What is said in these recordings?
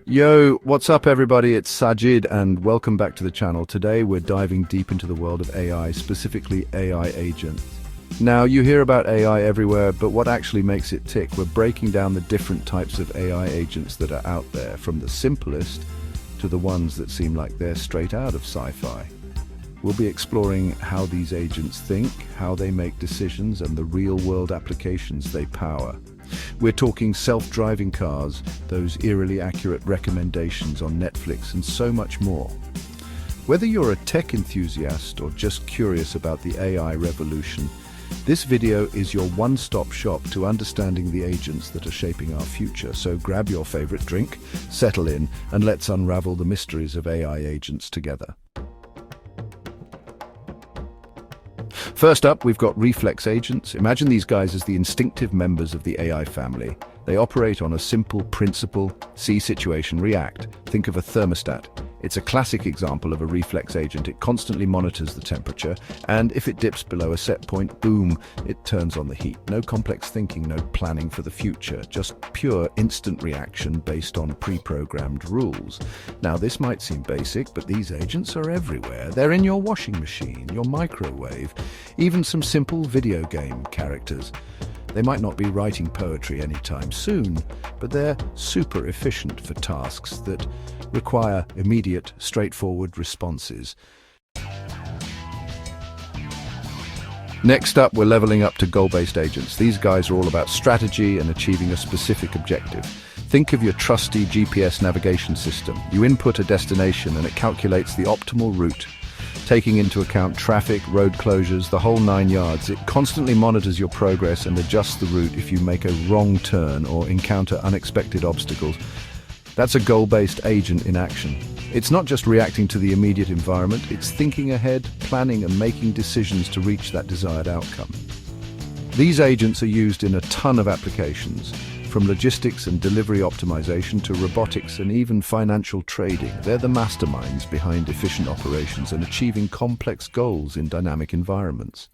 Yo, what's up everybody? It's Sajid and welcome back to the channel. Today we're diving deep into the world of AI, specifically AI agents. Now, you hear about AI everywhere, but what actually makes it tick? We're breaking down the different types of AI agents that are out there, from the simplest to the ones that seem like they're straight out of sci-fi. We'll be exploring how these agents think, how they make decisions, and the real-world applications they power. We're talking self-driving cars, those eerily accurate recommendations on Netflix, and so much more. Whether you're a tech enthusiast or just curious about the AI revolution, this video is your one-stop shop to understanding the agents that are shaping our future. So grab your favorite drink, settle in, and let's unravel the mysteries of AI agents together. First up, we've got Reflex agents. Imagine these guys as the instinctive members of the AI family. They operate on a simple principle: see situation, react. Think of a thermostat. It's a classic example of a reflex agent. It constantly monitors the temperature, and if it dips below a set point, boom, it turns on the heat. No complex thinking, no planning for the future, just pure instant reaction based on pre-programmed rules. Now, this might seem basic, but these agents are everywhere. They're in your washing machine, your microwave, even some simple video game characters. They might not be writing poetry anytime soon, but they're super efficient for tasks that require immediate, straightforward responses. Next up, we're leveling up to goal-based agents. These guys are all about strategy and achieving a specific objective. Think of your trusty GPS navigation system. You input a destination and it calculates the optimal route, taking into account traffic, road closures, the whole 9 yards. It constantly monitors your progress and adjusts the route if you make a wrong turn or encounter unexpected obstacles. That's a goal-based agent in action. It's not just reacting to the immediate environment, it's thinking ahead, planning and making decisions to reach that desired outcome. These agents are used in a ton of applications, from logistics and delivery optimization to robotics and even financial trading. They're the masterminds behind efficient operations and achieving complex goals in dynamic environments.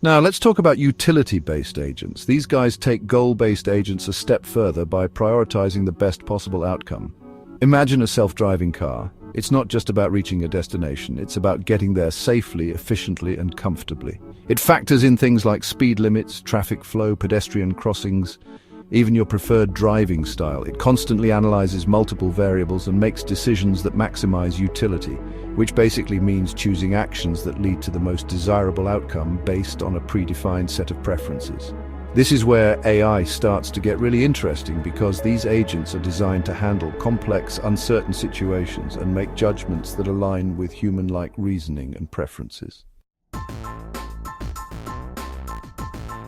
Now, let's talk about utility-based agents. These guys take goal-based agents a step further by prioritizing the best possible outcome. Imagine a self-driving car. It's not just about reaching a destination, it's about getting there safely, efficiently, and comfortably. It factors in things like speed limits, traffic flow, pedestrian crossings, even your preferred driving style. It constantly analyzes multiple variables and makes decisions that maximize utility, which basically means choosing actions that lead to the most desirable outcome based on a predefined set of preferences. This is where AI starts to get really interesting, because these agents are designed to handle complex, uncertain situations and make judgments that align with human-like reasoning and preferences.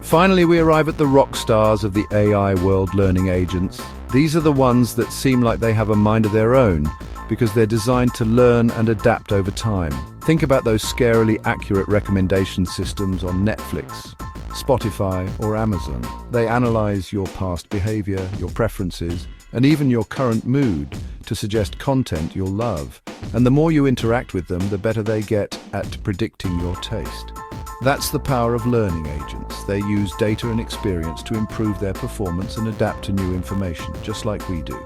Finally, we arrive at the rock stars of the AI world, learning agents. These are the ones that seem like they have a mind of their own, because they're designed to learn and adapt over time. Think about those scarily accurate recommendation systems on Netflix, Spotify, or Amazon. They analyze your past behavior, your preferences, and even your current mood to suggest content you'll love. And the more you interact with them, the better they get at predicting your taste. That's the power of learning agents. They use data and experience to improve their performance and adapt to new information, just like we do.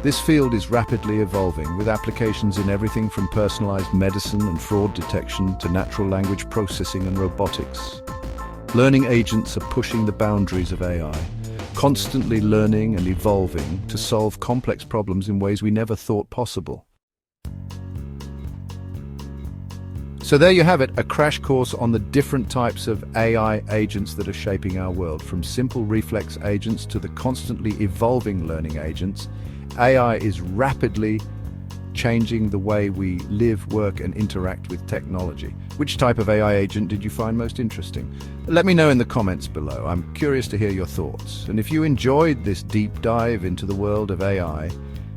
This field is rapidly evolving, with applications in everything from personalized medicine and fraud detection to natural language processing and robotics. Learning agents are pushing the boundaries of AI, constantly learning and evolving to solve complex problems in ways we never thought possible. So there you have it, a crash course on the different types of AI agents that are shaping our world. From simple reflex agents to the constantly evolving learning agents, AI is rapidly changing the way we live, work, and interact with technology. Which type of AI agent did you find most interesting? Let me know in the comments below. I'm curious to hear your thoughts. And if you enjoyed this deep dive into the world of AI,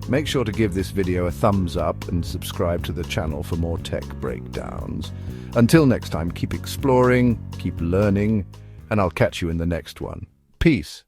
make sure to give this video a thumbs up and subscribe to the channel for more tech breakdowns. Until next time, keep exploring, keep learning, and I'll catch you in the next one. Peace.